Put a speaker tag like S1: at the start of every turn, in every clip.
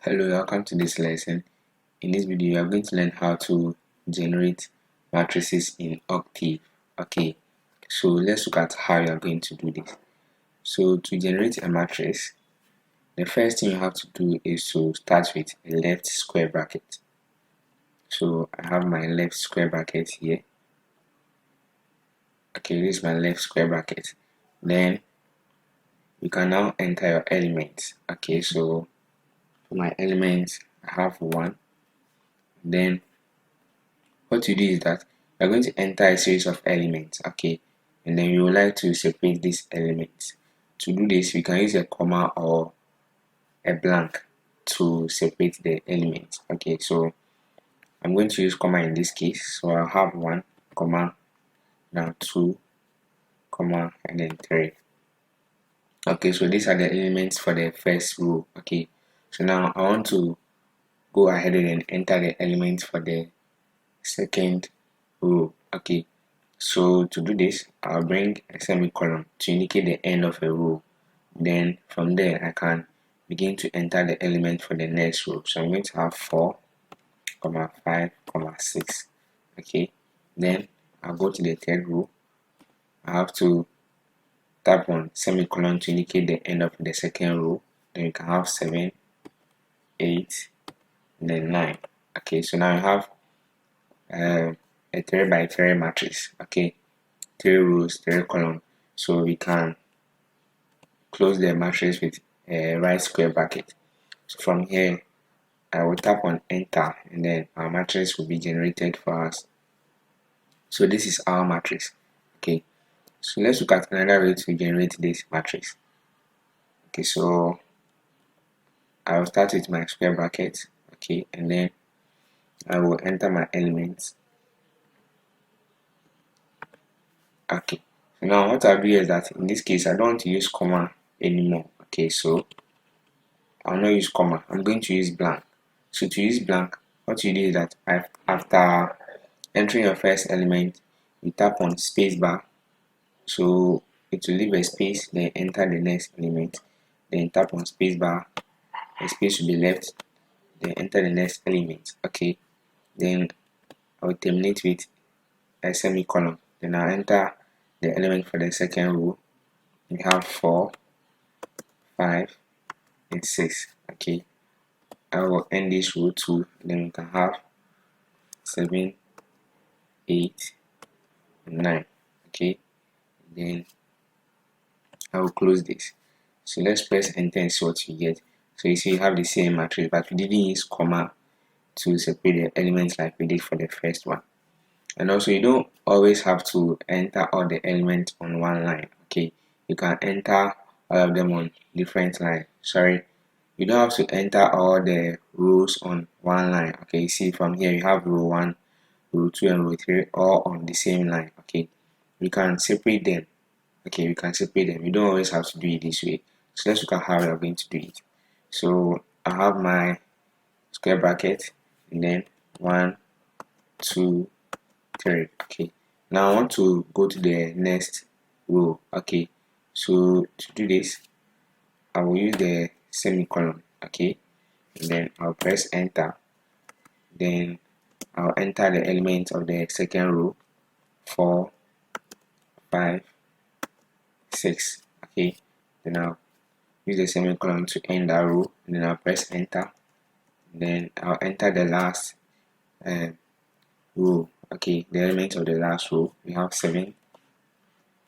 S1: Hello, welcome to this lesson. In this video, you are going to learn how to generate matrices in Octave. Okay, so let's look at how you are going to do this. So to generate a matrix, the first thing you have to do is to start with a left square bracket. So I have my left square bracket here. Okay, this is my left square bracket. Then you can now enter your elements. Okay, so for my elements, I have 1. Then what you do is that you're going to enter a series of elements, okay, and then you would like to separate these elements. To do this, we can use a comma or a blank to separate the elements. Okay, so I'm going to use comma in this case. So I'll have 1 comma, now 2 comma, and then 3. Okay, so these are the elements for the first row. Okay, so now I want to go ahead and enter the elements for the second row. Okay, so to do this, I'll bring a semicolon to indicate the end of a row. Then from there, I can begin to enter the element for the next row. So I'm going to have 4, 5, 6. Okay, then I'll go to the third row. I have to tap on semicolon to indicate the end of the second row. Then you can have 7, 8, and then 9. Okay, so now you have a 3 by 3 matrix. Okay, 3 rows, 3 columns. So we can close the matrix with a right square bracket. So from here, I will tap on enter, and then our matrix will be generated for us. So this is our matrix. Okay, so let's look at another way to generate this matrix. Okay, so I will start with my square bracket. Okay, and then I will enter my elements. Okay, so now what I'll do is that in this case I don't want to use comma anymore. Okay, so I'll not use comma, I'm going to use blank. So to use blank, what you do is that after entering your first element, you tap on spacebar, so it will leave a space, then enter the next element, then tap on spacebar, a space will be left, then enter the next element. Okay, then I will terminate with a semicolon, then I'll enter the element for the second row. We have 4, 5, and 6. Okay, I will end this row 2, then we can have 7, 8, and 9. Okay, then I will close this. So let's press enter and see what you get. So you see you have the same matrix, but we didn't use comma to separate the elements like we did for the first one. And also, you don't always have to enter all the elements on one line. Okay, you can enter all of them on different lines. Sorry, you don't have to enter all the rows on one line. Okay, you see from here you have row 1, row 2, and row 3 all on the same line. Okay, you can separate them. Okay, we can separate them. You don't always have to do it this way. So let's look at how we are going to do it. So I have my square bracket, and then 1, 2, 3. Okay, now I want to go to the next row. Okay, so to do this, I will use the semicolon. Okay, and then I'll press enter. Then I'll enter the element of the second row, 4, 5, 6. Okay, then I'll use the semicolon to end that row, and then I'll press enter. Then I'll enter the last row. Okay, the elements of the last row, we have 7,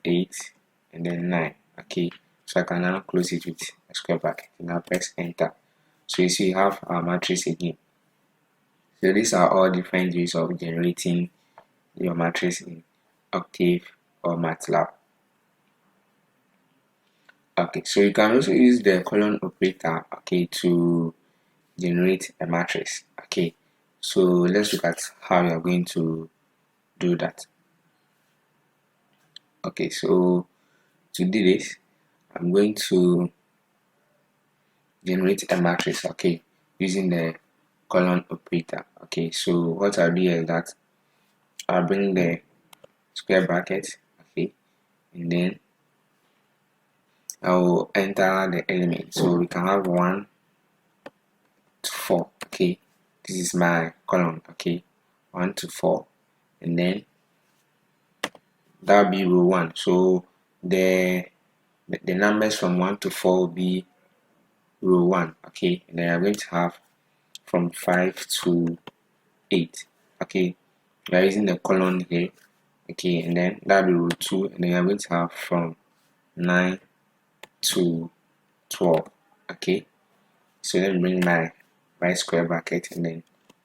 S1: 8, and then 9. Okay, so I can now close it with a square bracket, and I'll press enter. So you see you have our matrix again. So these are all different ways of generating your matrix in Octave or Matlab. Okay, so you can also use the colon operator, okay, to generate a matrix. Okay, so let's look at how you are going to do that. Okay, so to do this, I'm going to generate a matrix, okay, using the colon operator. Okay, so what I'll do is that I'll bring the square bracket, okay, and then I will enter the element. So we can have 1, 4. Okay, this is my column. Okay, 1 to 4, and then that'll be row 1. So the numbers from 1 to 4 will be row 1. Okay, and then I'm going to have from 5 to 8. Okay, we are using the column here. Okay, and then that'll be row 2, and then I'm going to have from 9 to 12. Okay, so let me bring my right square bracket and then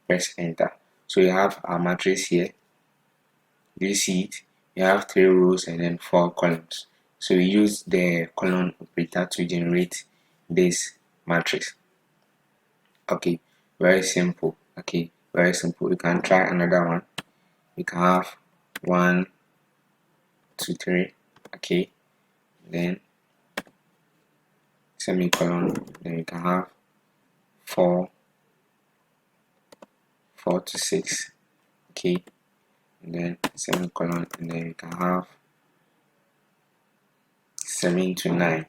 S1: press enter. So you have our matrix here. Do you see it? You have 3 rows and then 4 columns. So we use the column operator to generate this matrix. Okay, very simple. Okay, very simple. You can try another one. You can have 1, 2, 3. Okay, then semicolon. Then you can have 4 to 6. Okay, and then semicolon, and then you can have 7 to 9.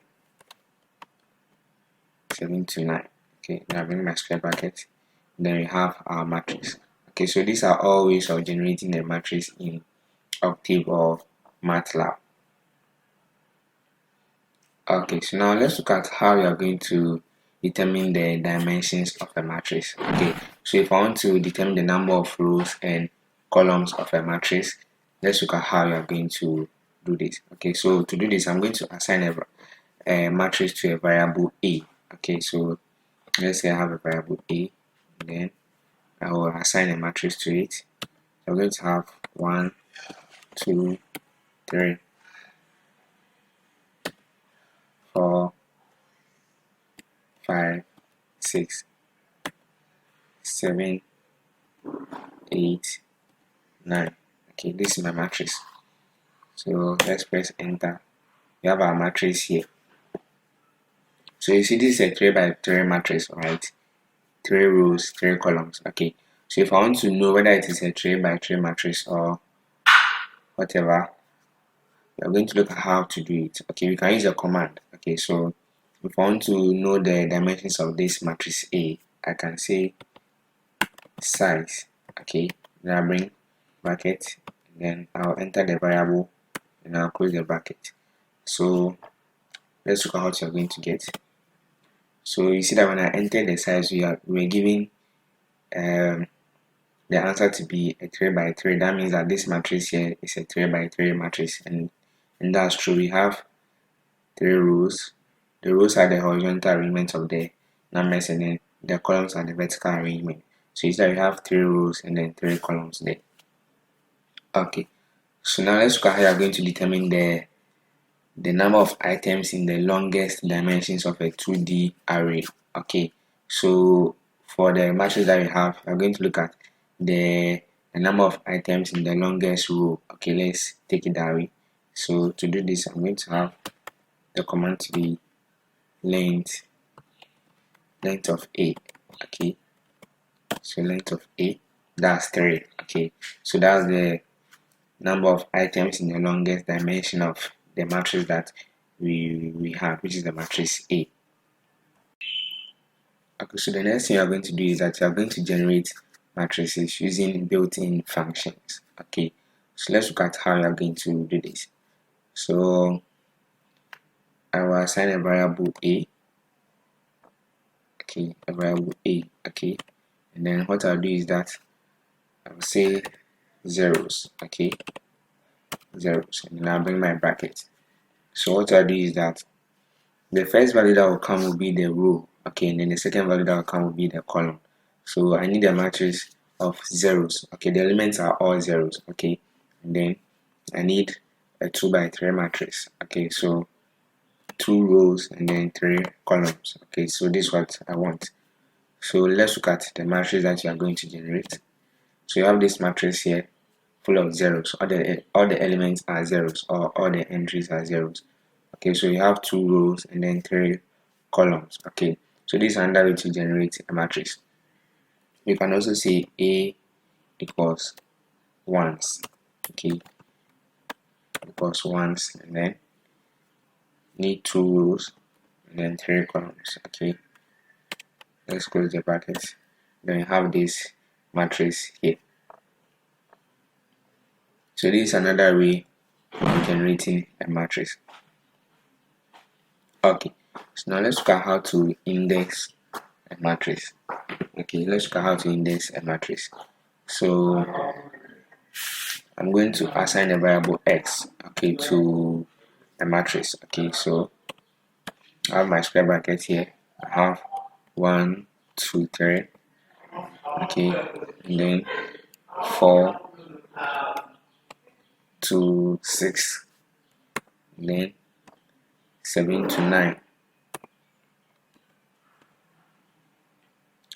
S1: 7 to 9. Okay, now bring my square bracket. Then we have our matrix. Okay, so these are all ways of generating a matrix in Octave or Matlab. Okay, so now let's look at how we are going to determine the dimensions of a matrix. Okay, so if I want to determine the number of rows and columns of a matrix, let's look at how we are going to do this. Okay, so to do this, I'm going to assign a matrix to a variable A. Okay, so let's say I have a variable A, and then I will assign a matrix to it. So I'm going to have 1, 2, 3, 4, 5, 6, 7, 8, 9. Okay, this is my matrix. So let's press enter. We have our matrix here. So you see, this is a 3 by 3 matrix, right? 3 rows, 3 columns. Okay, so if I want to know whether it is a 3 by 3 matrix or whatever, we are going to look at how to do it. Okay, we can use a command. Okay, so if I want to know the dimensions of this matrix A, I can say size. Okay, then I bring bracket, and then I'll enter the variable, and I'll close the bracket. So let's look at what you're going to get. So you see that when I enter the size, we're given the answer to be a 3 by 3. That means that this matrix here is a 3 by 3 matrix, and that's true. We have 3 rows. The rows are the horizontal arrangement of the numbers, and then the columns are the vertical arrangement. So you see that we have 3 rows and then 3 columns there. Okay, so now let's look at how you are going to determine the number of items in the longest dimensions of a 2D array. Okay, so for the matrix that we have, we're going to look at the number of items in the longest row. Okay, let's take it that way. So to do this, I'm going to have the command to be length of A. Okay, so length of A, that's 3. Okay, so that's the number of items in the longest dimension of the matrix that we have, which is the matrix A. Okay, so the next thing you are going to do is that you are going to generate matrices using built-in functions. Okay, so let's look at how you are going to do this. So I will assign a variable A. Okay, a variable A. Okay, and then what I'll do is that I will say zeros. Okay, zeros, and then I'll bring my bracket. So what I'll do is that the first value that will come will be the row. Okay, and then the second value that will come will be the column. So I need a matrix of zeros. Okay, the elements are all zeros. Okay, and then I need a 2 by 3 matrix. Okay, so 2 rows and then 3 columns. Okay, so this is what I want. So let's look at the matrix that you are going to generate. So you have this matrix here full of zeros. All the elements are zeros, or all the entries are zeros. Okay, so you have 2 rows and then 3 columns. Okay, so this is another way to generate a matrix. You can also say A equals ones. Okay, equals ones, and then need 2 rows and then 3 columns. Okay, let's close the bracket. then we have this matrix here. So this is another way of generating a matrix. Okay, so now let's look at how to index a matrix. Okay, let's look at how to index a matrix. So I'm going to assign a variable x, okay, to a matrix. Okay, so I have my square bracket here. I have 1, 2, 3, okay, and then 4 to 6, and then 7 to 9.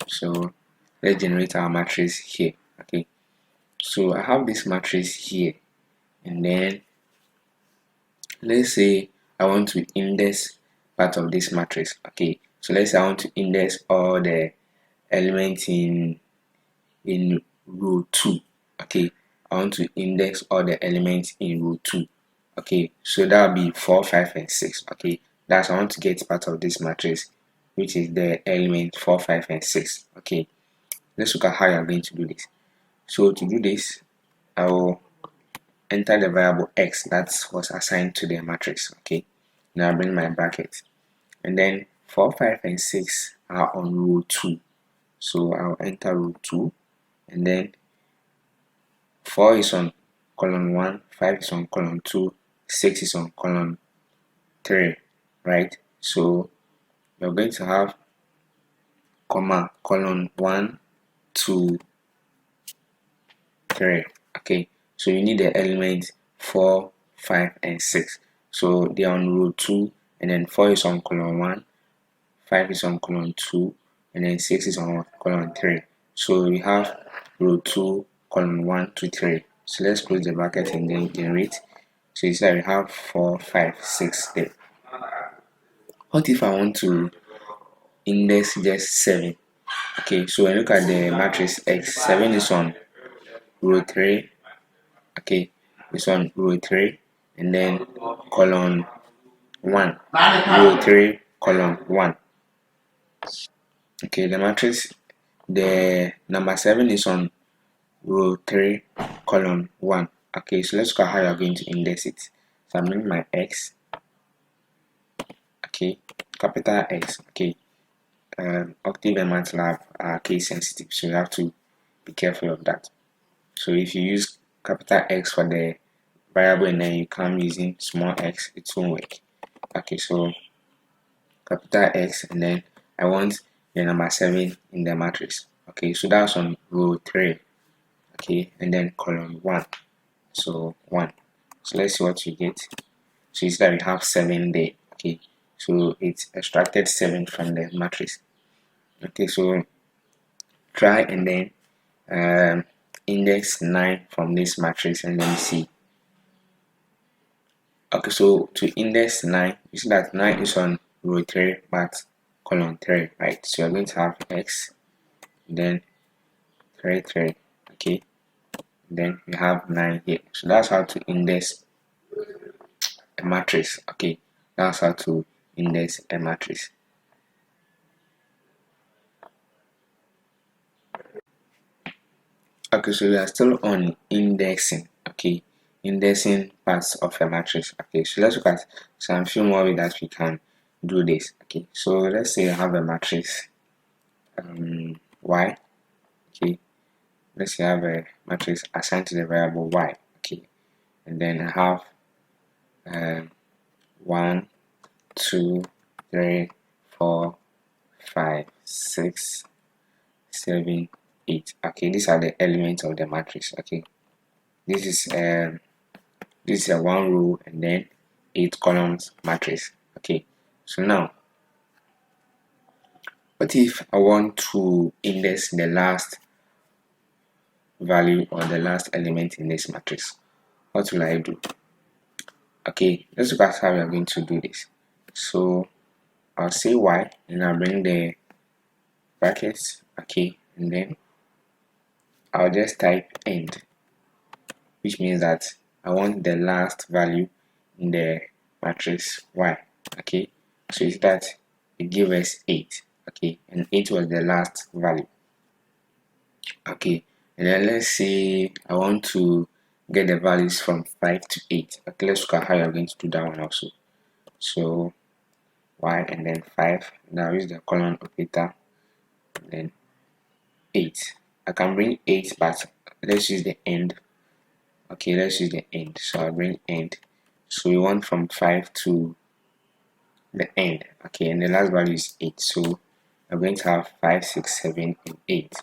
S1: So let's generate our matrix here. Okay, so I have this matrix here, and then let's say I want to index part of this matrix. Okay, so let's say I want to index all the elements in row 2. Okay, I want to index all the elements in row 2. Okay, so that will be 4, 5, and 6. Okay, that's I want to get part of this matrix, which is the element 4, 5, and 6. Okay, let's look at how you're going to do this. So to do this, I will enter the variable x that was assigned to the matrix. Okay, now I bring my bracket, and then 4, 5, and 6 are on row 2. So I'll enter row 2, and then 4 is on column 1, 5 is on column 2, 6 is on column 3, right? So you're going to have comma column 1, 2, 3. Okay, so you need the elements 4, 5, and 6. So they are on row 2, and then 4 is on column 1, 5 is on column 2, and then 6 is on column 3. So we have row 2, column 1, 2, 3. So let's close the bracket and then generate. So you see we have 4, 5, 6 there. What if I want to index just 7? Okay, so when you look at the matrix X, 7 is on row 3. Okay, it's on row 3, and then column 1, row 3, column 1. Okay, the matrix, the number 7 is on row 3, column 1. Okay, so let's look at how you're going to index it. So I'm doing my X, okay, capital X. Okay, Octave and Matlab are case sensitive, so you have to be careful of that. So if you use capital X for the variable and then you come using small x, it won't work. Okay, so capital X, and then I want the number 7 in the matrix. Okay, so that's on row 3. Okay, and then column 1. So 1. So let's see what you get. So it's that we have 7 there. Okay, so it's extracted 7 from the matrix. Okay, so try and then index 9 from this matrix and then see. Okay, so to index 9, you see that 9 is on row 3 but column 3, right? So you're going to have x, then 3, 3, okay, then you have 9 here. So that's how to index a matrix. Okay, that's how to index a matrix. Okay, so we are still on indexing. Okay, indexing parts of a matrix. Okay, so let's look at some few more ways that we can do this. Okay, so let's say I have a matrix y. Okay, let's say I have a matrix assigned to the variable y. Okay, and then I have 1, 2, 3, 4, 5, 6, 7, 8. Okay, these are the elements of the matrix. Okay, this is a 1 row and then 8 columns matrix. Okay, so now what if I want to index the last value or the last element in this matrix? What will I do? Okay, let's look at how we are going to do this. So I'll say y and I'll bring the brackets. Okay, and then I'll just type end, which means that I want the last value in the matrix y. Okay, so it's that it gives us 8. Okay, and 8 was the last value. Okay, and then let's say I want to get the values from 5 to 8. Okay, let's look at how you're going to do that one also. So y and then 5. Now use the colon operator, then 8. I can bring 8, but let's use the end. Okay, let's use the end. So I'll bring end. So we want from 5 to the end. Okay, and the last value is 8. So I'm going to have 5, 6, 7, and 8.